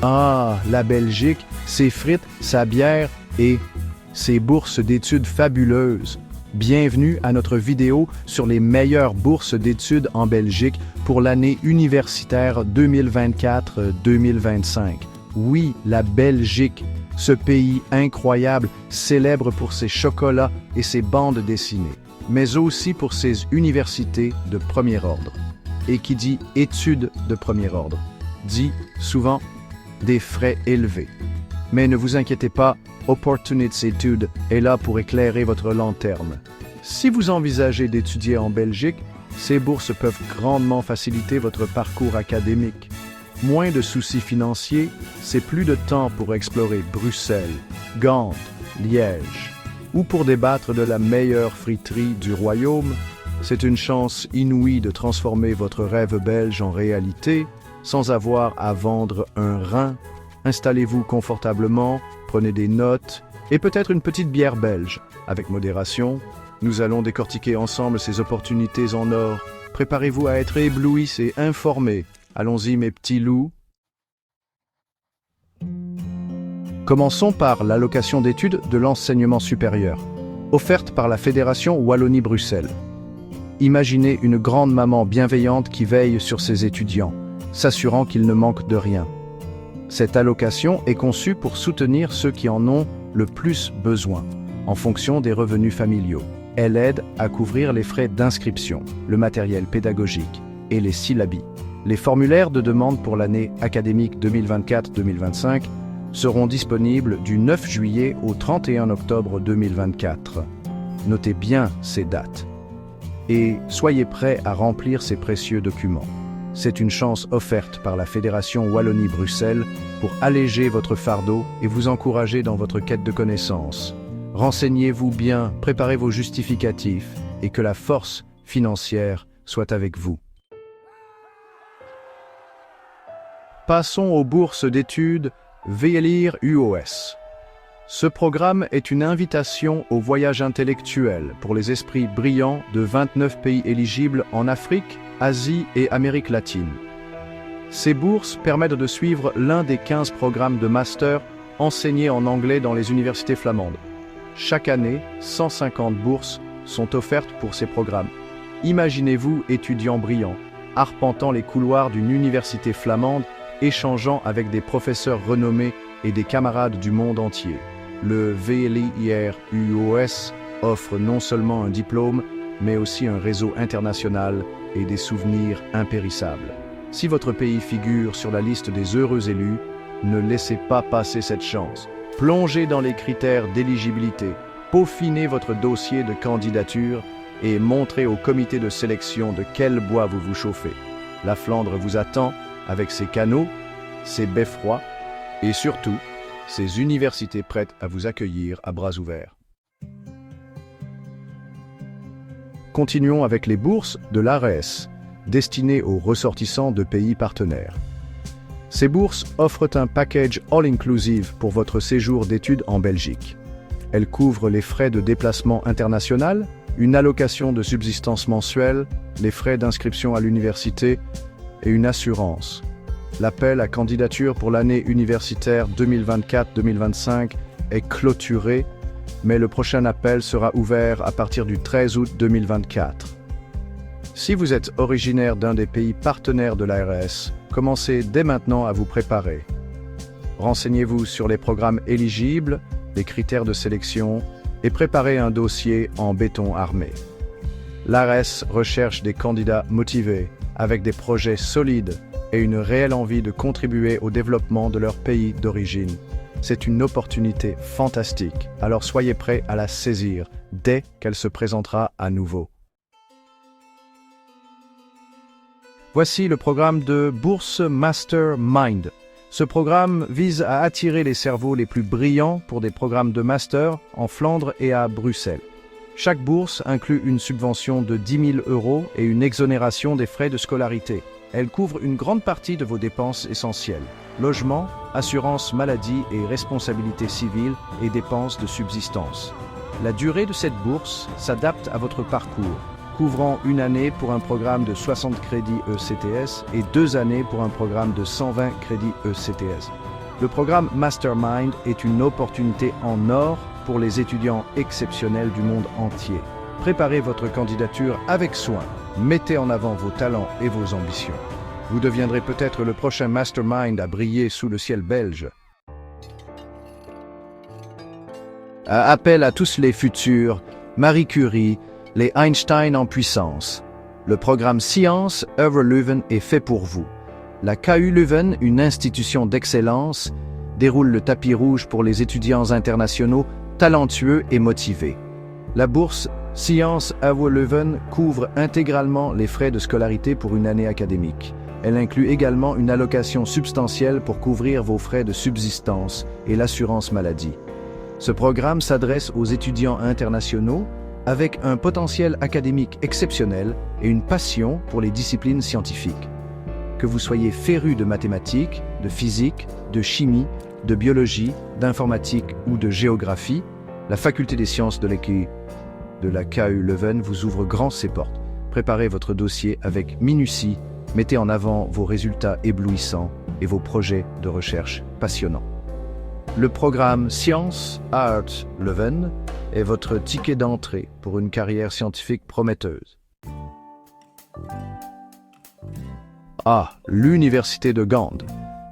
Ah, la Belgique, ses frites, sa bière et ses bourses d'études fabuleuses. Bienvenue à notre vidéo sur les meilleures bourses d'études en Belgique pour l'année universitaire 2024-2025. Oui, la Belgique, ce pays incroyable, célèbre pour ses chocolats et ses bandes dessinées, mais aussi pour ses universités de premier ordre. Et qui dit études de premier ordre, dit souvent des frais élevés. Mais ne vous inquiétez pas, Opportuniteitudes est là pour éclairer votre lanterne. Si vous envisagez d'étudier en Belgique, ces bourses peuvent grandement faciliter votre parcours académique. Moins de soucis financiers, c'est plus de temps pour explorer Bruxelles, Gand, Liège, ou pour débattre de la meilleure friterie du royaume. C'est une chance inouïe de transformer votre rêve belge en réalité, sans avoir à vendre un rein. Installez-vous confortablement, prenez des notes et peut-être une petite bière belge. Avec modération, nous allons décortiquer ensemble ces opportunités en or. Préparez-vous à être éblouis et informés. Allons-y mes petits loups. Commençons par l'allocation d'études de l'enseignement supérieur, offerte par la Fédération Wallonie-Bruxelles. Imaginez une grande maman bienveillante qui veille sur ses étudiants, s'assurant qu'ils ne manquent de rien. Cette allocation est conçue pour soutenir ceux qui en ont le plus besoin, en fonction des revenus familiaux. Elle aide à couvrir les frais d'inscription, le matériel pédagogique et les syllabes. Les formulaires de demande pour l'année académique 2024-2025 seront disponibles du 9 juillet au 31 octobre 2024. Notez bien ces dates. Et soyez prêts à remplir ces précieux documents. C'est une chance offerte par la Fédération Wallonie-Bruxelles pour alléger votre fardeau et vous encourager dans votre quête de connaissances. Renseignez-vous bien, préparez vos justificatifs et que la force financière soit avec vous. Passons aux bourses d'études VLIR UOS. Ce programme est une invitation au voyage intellectuel pour les esprits brillants de 29 pays éligibles en Afrique, Asie et Amérique latine. Ces bourses permettent de suivre l'un des 15 programmes de master enseignés en anglais dans les universités flamandes. Chaque année, 150 bourses sont offertes pour ces programmes. Imaginez-vous étudiants brillants, arpentant les couloirs d'une université flamande, échangeant avec des professeurs renommés et des camarades du monde entier. Le VLIR UOS offre non seulement un diplôme, mais aussi un réseau international et des souvenirs impérissables. Si votre pays figure sur la liste des heureux élus, ne laissez pas passer cette chance. Plongez dans les critères d'éligibilité, peaufinez votre dossier de candidature et montrez au comité de sélection de quel bois vous vous chauffez. La Flandre vous attend avec ses canaux, ses beffrois et surtout, ses universités prêtes à vous accueillir à bras ouverts. Continuons avec les bourses de l'ARES, destinées aux ressortissants de pays partenaires. Ces bourses offrent un package all-inclusive pour votre séjour d'études en Belgique. Elles couvrent les frais de déplacement international, une allocation de subsistance mensuelle, les frais d'inscription à l'université et une assurance. L'appel à candidature pour l'année universitaire 2024-2025 est clôturé, mais le prochain appel sera ouvert à partir du 13 août 2024. Si vous êtes originaire d'un des pays partenaires de l'ARS, commencez dès maintenant à vous préparer. Renseignez-vous sur les programmes éligibles, les critères de sélection et préparez un dossier en béton armé. L'ARS recherche des candidats motivés, avec des projets solides et une réelle envie de contribuer au développement de leur pays d'origine. C'est une opportunité fantastique, alors soyez prêts à la saisir dès qu'elle se présentera à nouveau. Voici le programme de Bourse Mastermind. Ce programme vise à attirer les cerveaux les plus brillants pour des programmes de master en Flandre et à Bruxelles. Chaque bourse inclut une subvention de 10 000 € et une exonération des frais de scolarité. Elle couvre une grande partie de vos dépenses essentielles: logement, assurance maladie et responsabilité civile et dépenses de subsistance. La durée de cette bourse s'adapte à votre parcours, couvrant une année pour un programme de 60 crédits ECTS et 2 années pour un programme de 120 crédits ECTS. Le programme Mastermind est une opportunité en or pour les étudiants exceptionnels du monde entier. Préparez votre candidature avec soin. Mettez en avant vos talents et vos ambitions. Vous deviendrez peut-être le prochain Mastermind à briller sous le ciel belge. Appel à tous les futurs, Marie Curie, les Einstein en puissance. Le programme Science œuvre Leuven est fait pour vous. La KU Leuven, une institution d'excellence, déroule le tapis rouge pour les étudiants internationaux talentueux et motivés. La bourse Science AWO Leuven couvre intégralement les frais de scolarité pour une année académique. Elle inclut également une allocation substantielle pour couvrir vos frais de subsistance et l'assurance maladie. Ce programme s'adresse aux étudiants internationaux avec un potentiel académique exceptionnel et une passion pour les disciplines scientifiques. Que vous soyez féru de mathématiques, de physique, de chimie, de biologie, d'informatique ou de géographie, la faculté des sciences de la KU Leuven vous ouvre grand ses portes. Préparez votre dossier avec minutie, mettez en avant vos résultats éblouissants et vos projets de recherche passionnants. Le programme Science Art Leuven est votre ticket d'entrée pour une carrière scientifique prometteuse. L'Université de Gand.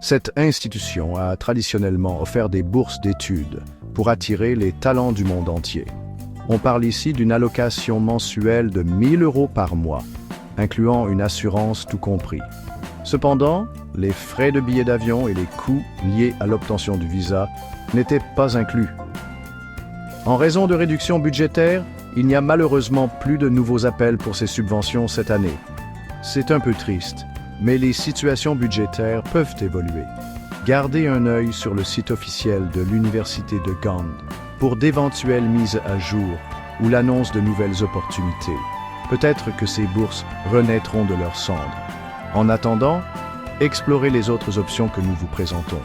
Cette institution a traditionnellement offert des bourses d'études pour attirer les talents du monde entier. On parle ici d'une allocation mensuelle de 1 000 € par mois, incluant une assurance tout compris. Cependant, les frais de billets d'avion et les coûts liés à l'obtention du visa n'étaient pas inclus. En raison de réductions budgétaires, il n'y a malheureusement plus de nouveaux appels pour ces subventions cette année. C'est un peu triste, mais les situations budgétaires peuvent évoluer. Gardez un œil sur le site officiel de l'Université de Gand pour d'éventuelles mises à jour ou l'annonce de nouvelles opportunités. Peut-être que ces bourses renaîtront de leurs cendres. En attendant, explorez les autres options que nous vous présentons,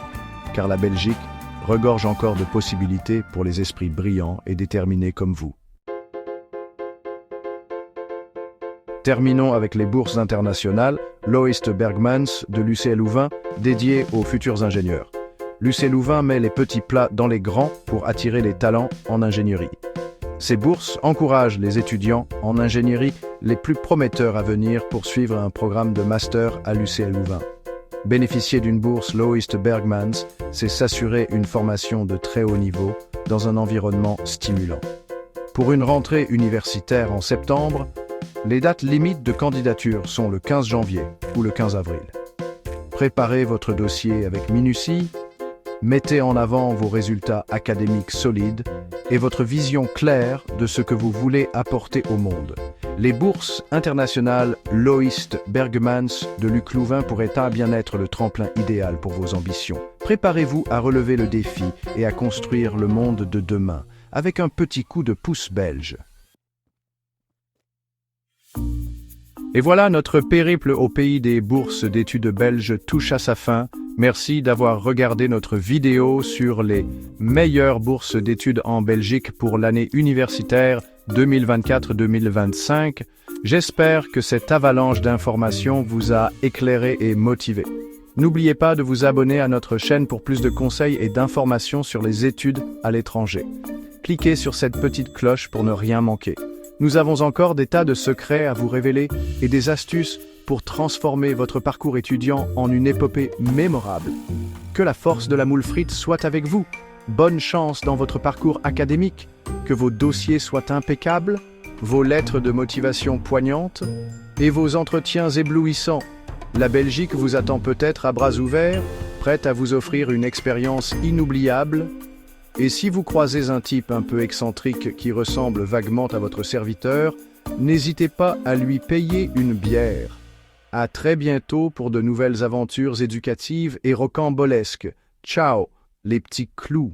car la Belgique regorge encore de possibilités pour les esprits brillants et déterminés comme vous. Terminons avec les bourses internationales Loïst Bergmans de l'UCL Louvain, dédiées aux futurs ingénieurs. L'UCL Louvain met les petits plats dans les grands pour attirer les talents en ingénierie. Ces bourses encouragent les étudiants en ingénierie les plus prometteurs à venir pour suivre un programme de master à l'UCL Louvain. Bénéficier d'une bourse Loïst Bergmans, c'est s'assurer une formation de très haut niveau dans un environnement stimulant. Pour une rentrée universitaire en septembre, les dates limites de candidature sont le 15 janvier ou le 15 avril. Préparez votre dossier avec minutie, mettez en avant vos résultats académiques solides et votre vision claire de ce que vous voulez apporter au monde. Les bourses internationales Loïst Bergmans de l'UCL Louvain pourraient bien être le tremplin idéal pour vos ambitions. Préparez-vous à relever le défi et à construire le monde de demain avec un petit coup de pouce belge. Et voilà, notre périple au pays des bourses d'études belges touche à sa fin. Merci d'avoir regardé notre vidéo sur les meilleures bourses d'études en Belgique pour l'année universitaire 2024-2025. J'espère que cette avalanche d'informations vous a éclairé et motivé. N'oubliez pas de vous abonner à notre chaîne pour plus de conseils et d'informations sur les études à l'étranger. Cliquez sur cette petite cloche pour ne rien manquer. Nous avons encore des tas de secrets à vous révéler et des astuces pour transformer votre parcours étudiant en une épopée mémorable. Que la force de la moule frite soit avec vous. Bonne chance dans votre parcours académique. Que vos dossiers soient impeccables, vos lettres de motivation poignantes et vos entretiens éblouissants. La Belgique vous attend peut-être à bras ouverts, prête à vous offrir une expérience inoubliable. Et si vous croisez un type un peu excentrique qui ressemble vaguement à votre serviteur, n'hésitez pas à lui payer une bière. À très bientôt pour de nouvelles aventures éducatives et rocambolesques. Ciao, les petits clous.